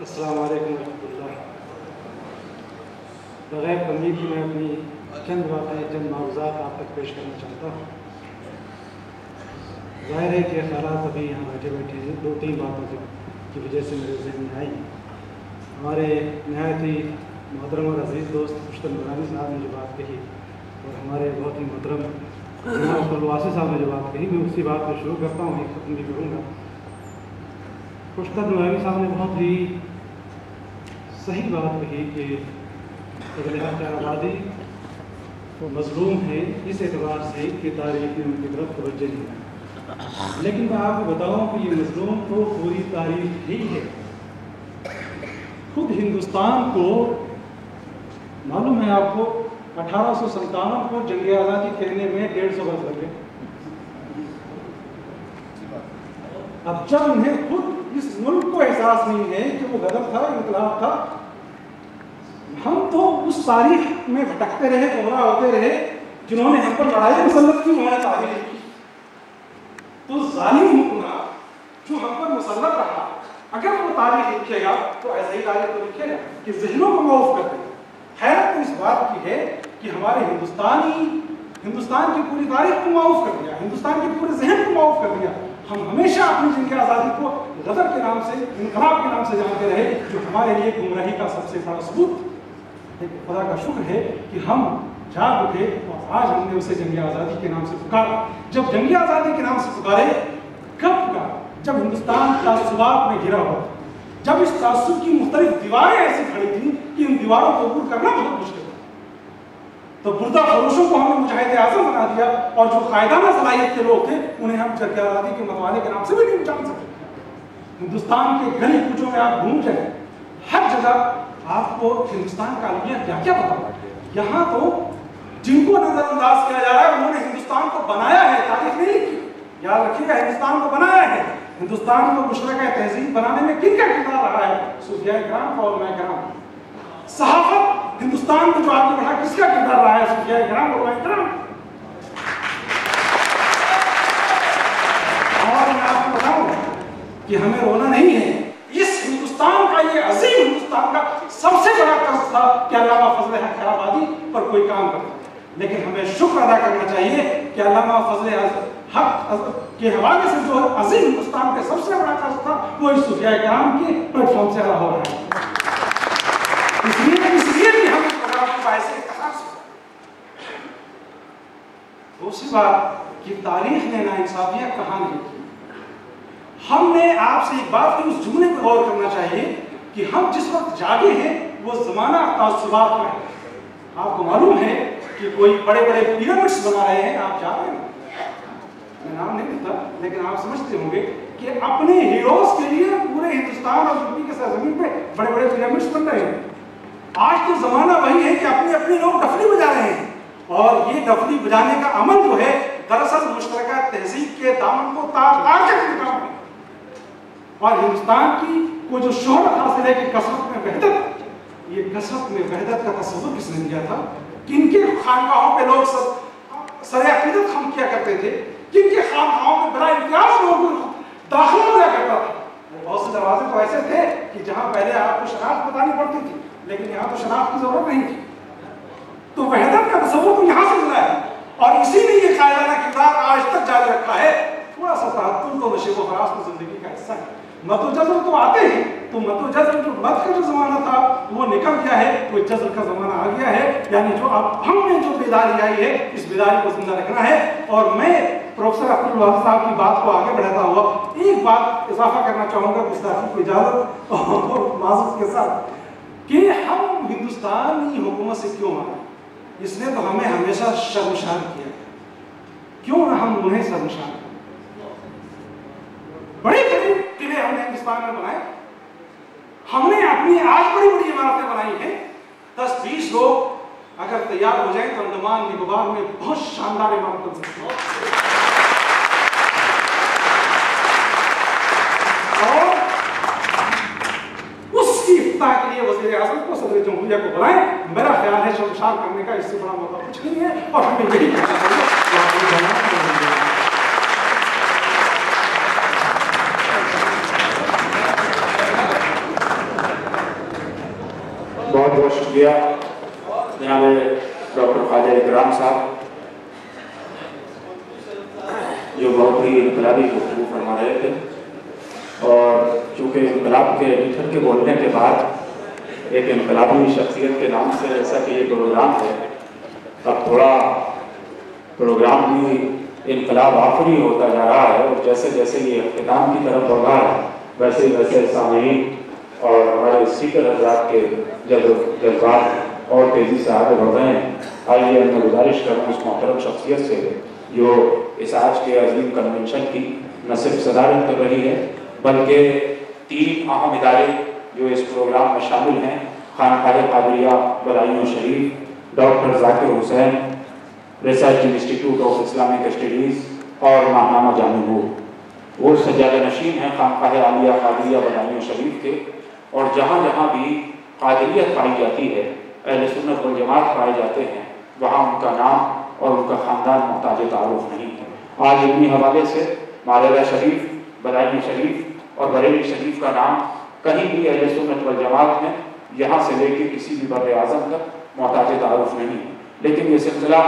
السلام علیکم ورحمۃ اللہ۔ بغیر تمہید کی میں اپنی چند باتیں چند معروضات آپ تک پیش کرنا چاہتا ہوں۔ ظاہر ہے کہ خیالات ابھی یہاں بیٹھے بیٹھے دو تین باتوں کی وجہ سے میرے ذہن میں آئی۔ ہمارے نہایت ہی محترم اور عزیز دوست مشتم نورانی صاحب نے جو بات کہی اور ہمارے بہت ہی محترم جناب الواسی صاحب نے جو بات کہی، میں اسی بات کو شروع کرتا ہوں، ایک ختم بھی کروں گا۔ مشتم نورانی صاحب نے بہت ہی صحیح بات کہی کہ اگلے آبادی مظلوم ہے اس اعتبار سے کہ تاریخ نے ان کی طرف توجہ نہیں ہے، لیکن میں آپ کو بتاؤں کہ یہ مظلوم تو پوری تاریخ ہی ہے۔ خود ہندوستان کو معلوم ہے آپ کو 1857 کو جنگ آزادی کہنے میں 150 برس لگے۔ اب جب انہیں خود اس ملک کو احساس نہیں ہے کہ وہ غدر تھا، انقلاب تھا، ہم تو اس تاریخ میں بھٹکتے رہے، گمراہ ہوتے رہے۔ جنہوں نے ہم پر لڑائی مسلط کی انہوں نے تاریخ لکھی، تو ظالم حکمران جو ہم پر مسلط رہا اگر وہ تاریخ لکھے گا تو ایسا ہی تاریخ کو لکھے گا کہ ذہنوں کو معاف کر دے۔ حیرت اس بات کی ہے کہ ہمارے ہندوستان کی پوری تاریخ کو معاف کر دیا، ہندوستان کے پورے ذہن کو معاف کر دیا۔ ہم ہمیشہ اپنی جنگ آزادی کو غدر کے نام سے، انقلاب کے نام سے جانتے رہے، جو ہمارے لیے گمراہی کا سب سے بڑا ثبوت۔ خدا کا شکر ہے کہ ہم جاگ اٹھے اور آج ہم نے اسے جنگ آزادی کے نام سے پکارا۔ جب جنگ آزادی کے نام سے پکارے، کب پکارا؟ جب ہندوستان تعصبات میں گھرا ہوا، جب اس تعصب کی مختلف دیواریں ایسی کھڑی تھیں کہ ان دیواروں کو عبور کرنا بہت مشکل تھا، تو بردہ فروشوں کو ہم نے مجاہد اعظم بنا دیا، اور جو قائدانہ صلاحیت کے لوگ تھے انہیں ہم جنگ آزادی کے متوالے کے نام سے بھی نہیں جان سکتے۔ ہندوستان کے گلی کوچوں میں آپ گھوم جائیں، ہر جگہ آپ کو ہندوستان کا المیہ کیا کیا بتا۔ یہاں تو جن کو نظر انداز کیا جا رہا ہے انہوں نے ہندوستان کو بنایا ہے، تاریخ نہیں لکھی۔ یاد رکھیے گا، ہندوستان کو بنایا ہے۔ ہندوستان کو مشرقہ تہذیب بنانے میں کن کا کردار رہا ہے؟ صوفیاء کرام اور علماء کرام۔ صحافت ہندوستان کو جو آگے بڑھا کس کا کردار رہا ہے؟ صوفیاء کرام اور علماء کرام۔ اور میں آپ کو بتاؤں کہ ہمیں رونا نہیں ہے، اس ہندوستان کا، یہ عظیم ہندوستان کا سب سے بڑا قرض تھا کہ علامہ فضل حق خیرآبادی پر کوئی کام کرتا، لیکن ہمیں شکر ادا کرنا چاہیے کہ علامہ فضل حق کے حوالے سے جو عظیم ہندوستان کا سب سے بڑا قرض تھا وہ اس صوفیاء کرام کے پلیٹ فارم سے ادا ہو رہا ہے۔ اس لیے بھی ہم اس پروگرام کو باعث افتخار سے۔ دوسری بات کہ تاریخ نے ناانصافیاں کہاں نہیں کی۔ ہم نے آپ سے ایک بات کی، اس جملے پر غور کرنا چاہیے کہ ہم جس وقت جاگے ہیں وہ زمانہ تعصبات کا ہے۔ آپ کو معلوم ہے کہ کوئی بڑے بڑے پیرامڈس بنا رہے ہیں، آپ جا رہے ہیں، میں نام نہیں لیتا لیکن آپ سمجھتے ہوں گے کہ اپنے ہیروز کے لیے پورے ہندوستان اور یورپ کے سرزمین پہ بڑے بڑے پیرامڈس بن رہے ہیں۔ آج تو زمانہ وہی ہے کہ اپنے لوگ ڈفلی بجا رہے ہیں، اور یہ ڈفلی بجانے کا عمل جو ہے دراصل مشترکہ تہذیب کے دامن کو تار کرنے کا عمل ہے۔ اور ہندوستان کی کو جو شہرت حاصل ہے کہ کثرت میں وحدت، یہ کثرت میں وحدت کا تصور کس نے کیا تھا؟ کن کے خانقاہوں پہ لوگ سر عقیدت خم کیا کرتے تھے؟ کن کے خانقاہوں پہ بلا امتیاز لوگ داخلہ ہوا کرتا تھا؟ بہت سے دروازے تو ایسے تھے کہ جہاں پہلے آپ کو شناخت بتانی پڑتی تھی، لیکن یہاں تو شناخت کی ضرورت نہیں تھی۔ تو وحدت کا تصور تو یہاں سے ملا ہے، اور اسی لیے یہ قائدانہ کردار آج تک جاری رکھا ہے۔ تھوڑا سا تعطل تو نشیب و فراز کی زندگی کا حصہ ہے۔ مت و جزر تو آتے ہیں، تو مت و جزر جو مت کا جو زمانہ تھا وہ نکل گیا ہے، کوئی جزر کا زمانہ آ گیا ہے، یعنی جو اب ہم نے جو بیداری آئی ہے اس بیداری کو زندہ رکھنا ہے۔ اور میں پروفیسر عبدالواحد صاحب کی بات کو آگے بڑھاتا ہوا ایک بات اضافہ کرنا چاہوں گا گستاخی کو اجازت اور معذرت کے ساتھ، کہ ہم ہندوستانی حکومت سے کیوں مانیں؟ اس نے تو ہمیں ہمیشہ شرمسار کیا، کیوں نہ ہم انہیں شرمسار کریں؟ بڑے بڑے قلعے ہم نے ہندوستان میں بنائے، ہم نے اپنی آج بڑی بڑی عمارتیں بنائی ہیں۔ 10-20 لوگ اگر تیار ہو جائیں تو انڈمان نکوبار میں بہت شاندار عمارت بن سکتی ہے۔ اور اس کی افتتاح کے لیے وزیر اعظم کو، صدر جمہوریہ کو بلائیں۔ میرا خیال ہے شرمسار کرنے کا اس سے بڑا موقع کچھ نہیں ہے، اور ہمیں یہی کہنا چاہیے۔ بہت بہت شکریہ جناب ڈاکٹر خواجہ اکرام صاحب جو بہت ہی انقلابی گفتگو فرما رہے تھے. اور چونکہ انقلاب کے ایڈیٹر کے بولنے کے بعد ایک انقلابی شخصیت کے نام سے جیسا کہ یہ پروگرام ہے، اب تھوڑا پروگرام بھی انقلاب آفری ہوتا جا رہا ہے، اور جیسے جیسے یہ اختتام کی طرف بڑھ رہا ہے ویسے ویسے سامعین اور ہمارے اسپیکر حضرات کے جذبات اور تیزی سے آگے بڑھ رہے ہیں. آئیے میں گزارش کروں اس محترم شخصیت سے جو اس آج کے عظیم کنونشن کی نہ صرف صدارت کر رہی ہے بلکہ 3 اہم ادارے جو اس پروگرام میں شامل ہیں، خانقاہ قادریہ بلائیوں شریف، doctor Zakir Husain research institute of Islamic studies اور ماہنامہ جامع نور، وہ سجادہ نشین ہیں خانقاہ عالیہ قادریہ بلائیوں شریف کے. اور جہاں جہاں بھی قادریت پائی جاتی ہے، اہل سنت والجماعت پائے جاتے ہیں، وہاں ان کا نام اور ان کا خاندان محتاج تعارف نہیں ہے. آج علمی حوالے سے مالدہ شریف، بلائیوں شریف اور بریلی شریف کا نام کہیں بھی اہل سنت والجماعت میں یہاں سے لے کے کسی بھی بر اعظم تک محتاج تعارف نہیں ہے. لیکن یہ سلسلہ